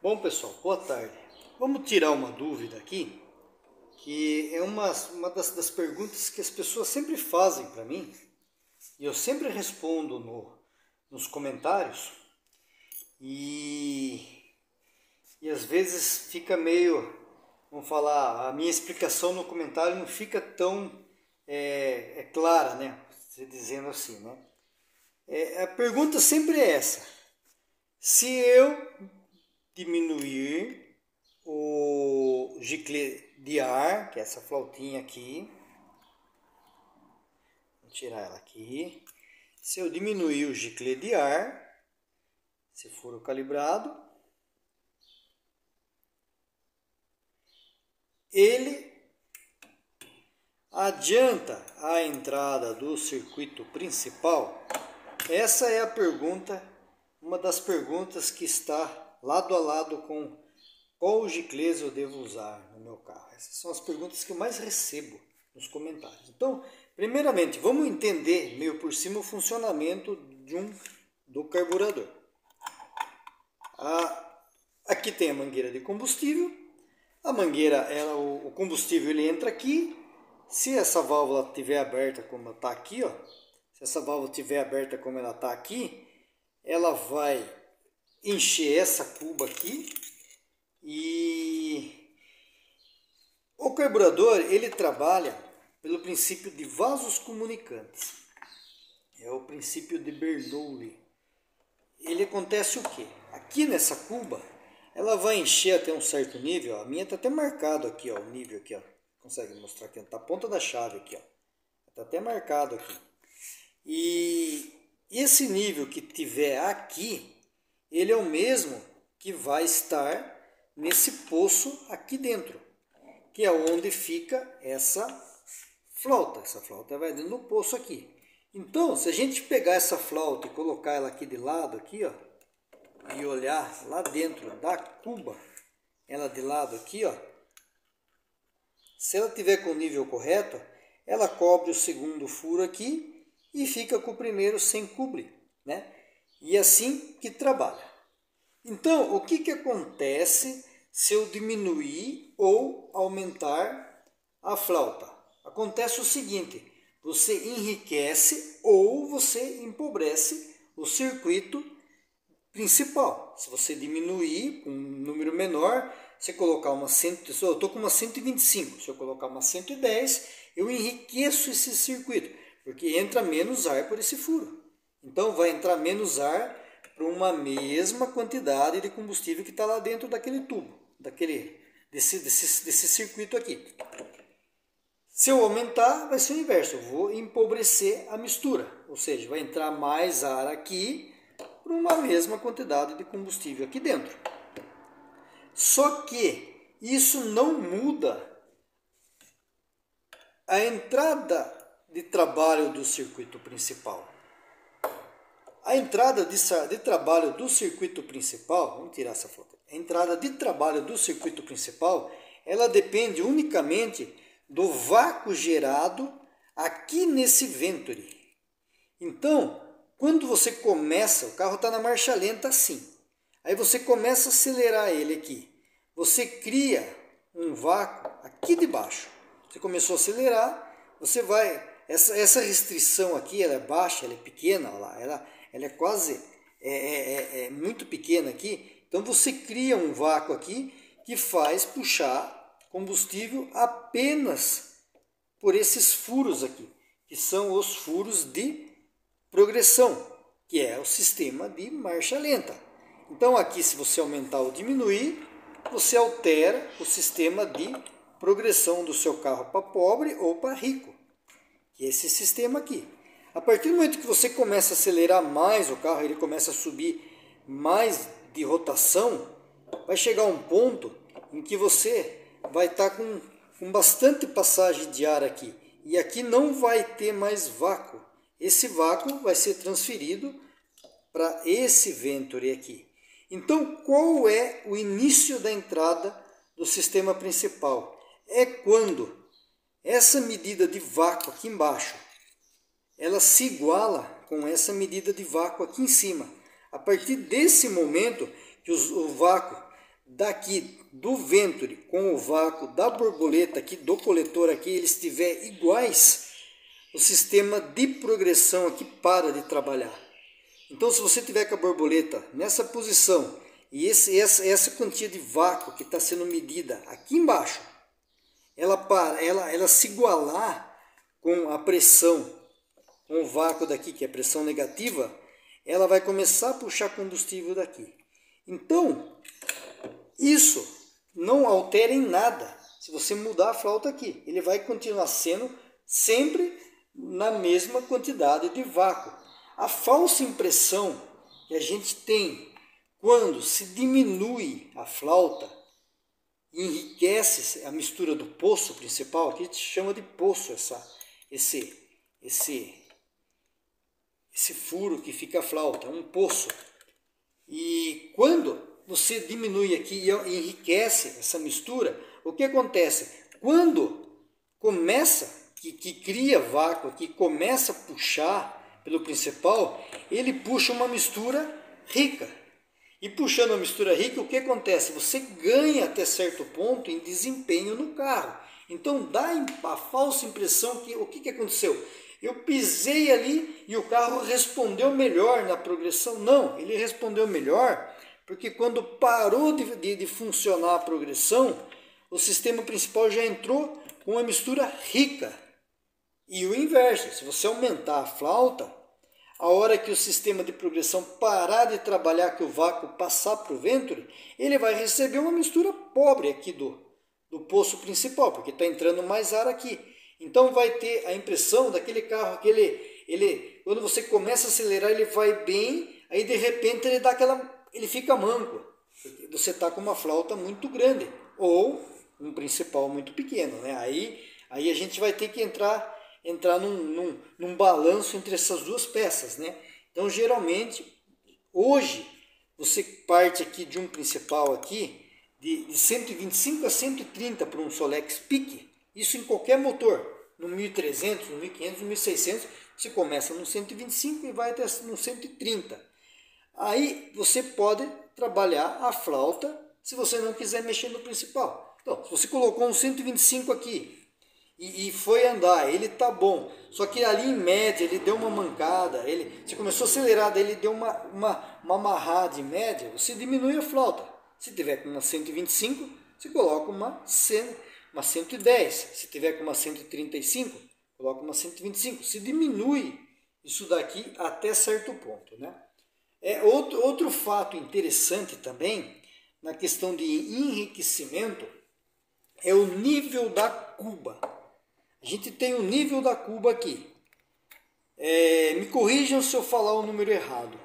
Bom, pessoal, boa tarde. Vamos tirar uma dúvida aqui, que é uma das perguntas que as pessoas sempre fazem para mim, e eu sempre respondo nos comentários, e às vezes fica meio, vamos falar, a minha explicação no comentário não fica tão clara, né? Dizendo assim, né? A pergunta sempre é essa: se eu diminuir o giclê de ar, que é essa flautinha aqui, vou tirar ela aqui. Se eu diminuir o giclê de ar, se for o calibrado, ele adianta a entrada do circuito principal? Essa é a pergunta, uma das perguntas que está lado a lado com qual giclês eu devo usar no meu carro. Essas são as perguntas que eu mais recebo nos comentários. Então, primeiramente, vamos entender meio por cima o funcionamento do carburador. Aqui tem a mangueira de combustível. A mangueira, o combustível ele entra aqui. Se essa válvula estiver aberta como ela está aqui, ó, se essa válvula estiver aberta como ela está aqui, ela vai encher essa cuba aqui. E o carburador ele trabalha pelo princípio de vasos comunicantes. É o princípio de Bernoulli. Ele acontece o quê? Aqui nessa cuba, ela vai encher até um certo nível. A minha está até marcado aqui, ó, o nível aqui, ó. Consegue mostrar aqui? Está a ponta da chave aqui, ó. Está até marcado aqui. E esse nível que tiver aqui, ele é o mesmo que vai estar nesse poço aqui dentro, que é onde fica essa flauta. Essa flauta vai dentro do poço aqui. Então, se a gente pegar essa flauta e colocar ela aqui de lado, aqui, ó, e olhar lá dentro da cuba, ela de lado aqui, ó, se ela tiver com o nível correto, ela cobre o segundo furo aqui e fica com o primeiro sem cobrir, né? E assim que trabalha. Então, o que acontece se eu diminuir ou aumentar a flauta? Acontece o seguinte: você enriquece ou você empobrece o circuito principal. Se você diminuir com um número menor, você colocar uma 100, eu estou com uma 125, se eu colocar uma 110, eu enriqueço esse circuito, porque entra menos ar por esse furo. Então vai entrar menos ar para uma mesma quantidade de combustível que está lá dentro daquele tubo, desse circuito aqui. Se eu aumentar, vai ser o inverso, eu vou empobrecer a mistura, ou seja, vai entrar mais ar aqui para uma mesma quantidade de combustível aqui dentro. Só que isso não muda a entrada de trabalho do circuito principal. A entrada de trabalho do circuito principal, vamos tirar essa foto. A entrada de trabalho do circuito principal, ela depende unicamente do vácuo gerado aqui nesse Venturi. Então, quando você começa, o carro está na marcha lenta assim. Aí você começa a acelerar ele aqui. Você cria um vácuo aqui de baixo. Você começou a acelerar, você vai... Essa restrição aqui, ela é baixa, ela é pequena, olha lá, ela é quase muito pequena aqui. Então você cria um vácuo aqui que faz puxar combustível apenas por esses furos aqui, que são os furos de progressão, que é o sistema de marcha lenta. Então aqui, se você aumentar ou diminuir, você altera o sistema de progressão do seu carro para pobre ou para rico, que é esse sistema aqui. A partir do momento que você começa a acelerar mais o carro, ele começa a subir mais de rotação, vai chegar um ponto em que você vai estar com bastante passagem de ar aqui. E aqui não vai ter mais vácuo. Esse vácuo vai ser transferido para esse Venturi aqui. Então, qual é o início da entrada do sistema principal? É quando essa medida de vácuo aqui embaixo, ela se iguala com essa medida de vácuo aqui em cima. A partir desse momento que o vácuo daqui do Venturi com o vácuo da borboleta aqui, do coletor aqui, eles estiverem iguais, o sistema de progressão aqui para de trabalhar. Então, se você tiver com a borboleta nessa posição e essa quantia de vácuo que está sendo medida aqui embaixo, ela se igualar com a pressão, com o vácuo daqui, que é a pressão negativa, ela vai começar a puxar combustível daqui. Então, isso não altera em nada. Se você mudar a flauta aqui, ele vai continuar sendo sempre na mesma quantidade de vácuo. A falsa impressão que a gente tem quando se diminui a flauta, enriquece a mistura do poço principal, aqui a gente chama de poço esse furo que fica a flauta, é um poço. E quando você diminui aqui e enriquece essa mistura, o que acontece? Quando começa, que cria vácuo aqui, começa a puxar pelo principal, ele puxa uma mistura rica. E puxando a mistura rica, o que acontece? Você ganha até certo ponto em desempenho no carro. Então dá a falsa impressão que o que aconteceu? Eu pisei ali e o carro respondeu melhor na progressão. Não, ele respondeu melhor porque quando parou de funcionar a progressão, o sistema principal já entrou com uma mistura rica. E o inverso, se você aumentar a flauta, a hora que o sistema de progressão parar de trabalhar, que o vácuo passar para o Venturi, ele vai receber uma mistura pobre aqui do poço principal, porque está entrando mais ar aqui. Então vai ter a impressão daquele carro que ele quando você começa a acelerar, ele vai bem, aí de repente ele fica manco. Você está com uma flauta muito grande ou um principal muito pequeno, né? Aí a gente vai ter que entrar num balanço entre essas duas peças, né? Então, geralmente, hoje, você parte aqui de um principal aqui, de 125 a 130 para um Solex Peak, isso em qualquer motor, no 1300, no 1500, no 1600, você começa no 125 e vai até no 130. Aí, você pode trabalhar a flauta, se você não quiser mexer no principal. Então, se você colocou um 125 aqui, e foi andar, ele tá bom, só que ali em média ele deu uma mancada, você começou a acelerar, daí ele deu uma amarrada em média, você diminui a flauta. Se tiver com uma 125, você coloca uma 110, se tiver com uma 135, coloca uma 125, se diminui isso daqui até certo ponto, né? Outro fato interessante também, na questão de enriquecimento, é o nível da cuba. A gente tem o nível da cuba aqui. Me corrijam se eu falar o número errado.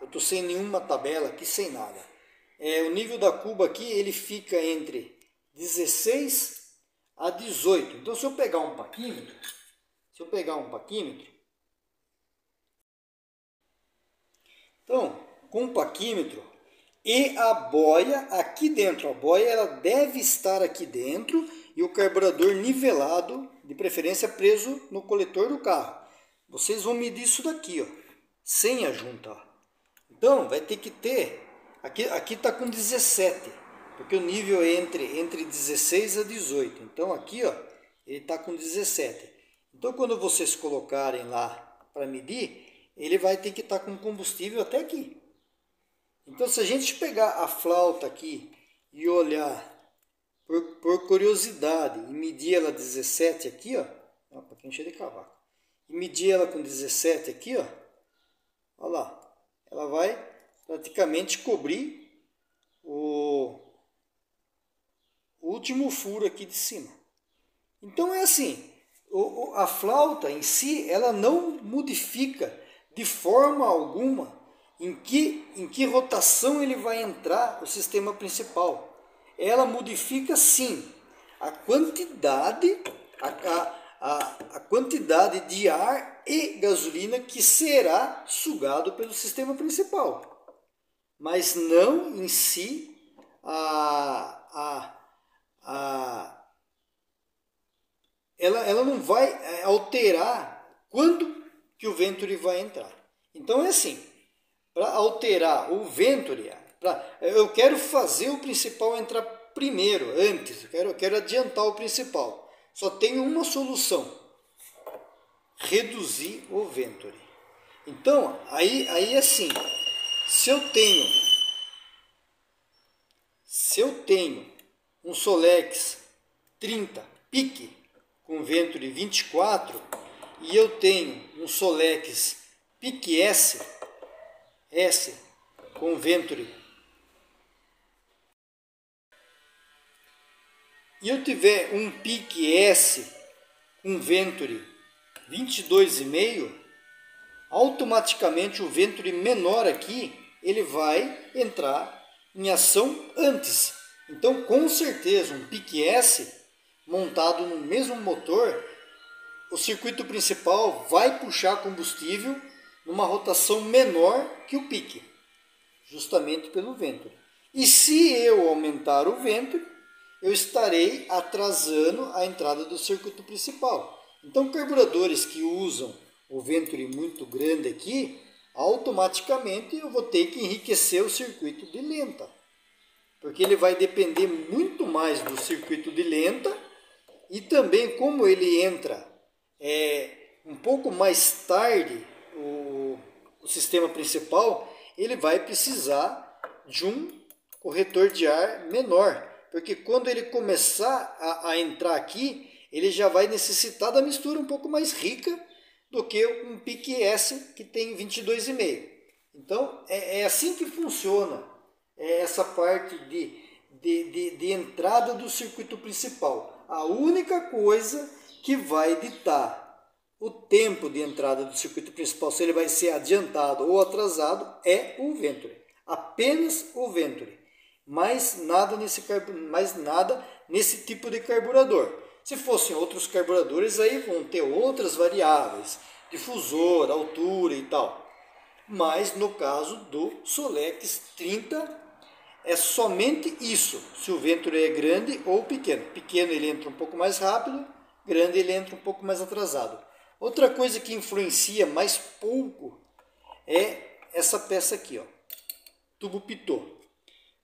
Eu estou sem nenhuma tabela aqui, sem nada. O nível da cuba aqui, ele fica entre 16 a 18. Então, se eu pegar um paquímetro, então, com o paquímetro e a boia aqui dentro, a boia ela deve estar aqui dentro e o carburador nivelado, de preferência preso no coletor do carro. Vocês vão medir isso daqui, ó, sem a junta. Ó. Então, vai ter que ter, aqui está com 17, porque o nível é entre 16 a 18. Então, aqui, ó, ele está com 17. Então, quando vocês colocarem lá para medir, ele vai ter que estar com combustível até aqui. Então, se a gente pegar a flauta aqui e olhar por curiosidade e medir ela 17 aqui, ó, um pouquinho cheio de cavaco, e medir ela com 17 aqui, ó, olha lá, ela vai praticamente cobrir o último furo aqui de cima. Então é assim, a flauta em si, ela não modifica de forma alguma em que rotação ele vai entrar o sistema principal. Ela modifica sim a quantidade, a quantidade de ar e gasolina que será sugado pelo sistema principal. Mas não em si ela não vai alterar quando que o Venturi vai entrar. Então é assim, para alterar o Venturi, Eu quero fazer o principal entrar primeiro, antes, eu quero adiantar o principal. Só tenho uma solução: reduzir o Venturi. Então, aí assim, se eu tenho um Solex 30 pique com Venturi 24 e eu tenho um Solex pique S com Venturi, e eu tiver um pique S com Venturi 22,5, automaticamente o Venturi menor aqui ele vai entrar em ação antes. Então, com certeza, um pique S montado no mesmo motor, o circuito principal vai puxar combustível numa rotação menor que o pique, justamente pelo Venturi. E se eu aumentar o Venturi, eu estarei atrasando a entrada do circuito principal. Então, carburadores que usam o Venturi muito grande aqui, automaticamente eu vou ter que enriquecer o circuito de lenta, porque ele vai depender muito mais do circuito de lenta, e também como ele entra um pouco mais tarde o sistema principal, ele vai precisar de um corretor de ar menor, porque quando ele começar a entrar aqui, ele já vai necessitar da mistura um pouco mais rica do que um pique S que tem 22,5. Então é assim que funciona essa parte de entrada do circuito principal. A única coisa que vai ditar o tempo de entrada do circuito principal, se ele vai ser adiantado ou atrasado, é o Venturi. Apenas o Venturi. Mais nada nesse tipo de carburador. Se fossem outros carburadores, aí vão ter outras variáveis, difusor, altura e tal. Mas no caso do Solex 30, é somente isso, se o Venturi é grande ou pequeno. Pequeno ele entra um pouco mais rápido, grande ele entra um pouco mais atrasado. Outra coisa que influencia mais pouco é essa peça aqui, ó, tubo pitô.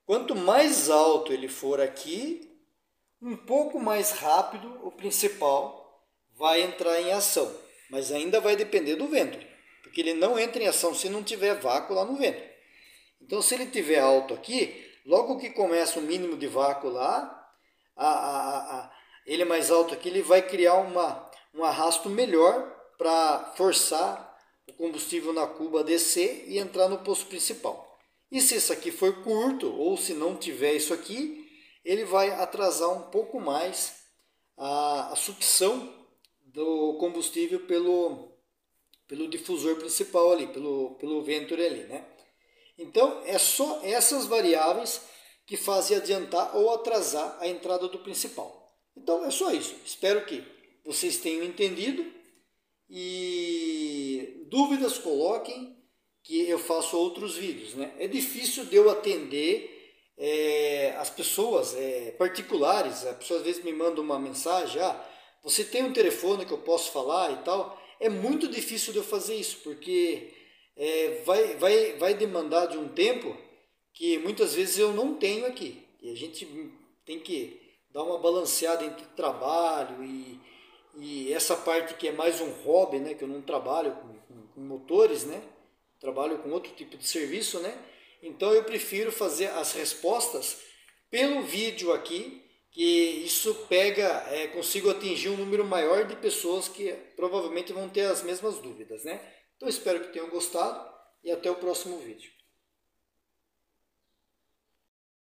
Quanto mais alto ele for aqui, um pouco mais rápido o principal vai entrar em ação. Mas ainda vai depender do Venturi, porque ele não entra em ação se não tiver vácuo lá no Venturi. Então, se ele tiver alto aqui, logo que começa o mínimo de vácuo lá, ele mais alto aqui, ele vai criar um arrasto melhor para forçar o combustível na cuba a descer e entrar no poço principal. E se isso aqui for curto, ou se não tiver isso aqui, ele vai atrasar um pouco mais a sucção do combustível pelo difusor principal ali, pelo Venturi ali, né? Então, é só essas variáveis que fazem adiantar ou atrasar a entrada do principal. Então, é só isso. Espero que vocês tenham entendido, e dúvidas coloquem, que eu faço outros vídeos, né? É difícil de eu atender as pessoas particulares. A pessoa às vezes me manda uma mensagem: você tem um telefone que eu posso falar e tal? É muito difícil de eu fazer isso, porque vai demandar de um tempo que muitas vezes eu não tenho aqui. E a gente tem que dar uma balanceada entre trabalho e essa parte que é mais um hobby, né? Que eu não trabalho com motores, né? Trabalho com outro tipo de serviço, né? Então eu prefiro fazer as respostas pelo vídeo aqui, que isso consigo atingir um número maior de pessoas que provavelmente vão ter as mesmas dúvidas, né? Então espero que tenham gostado e até o próximo vídeo.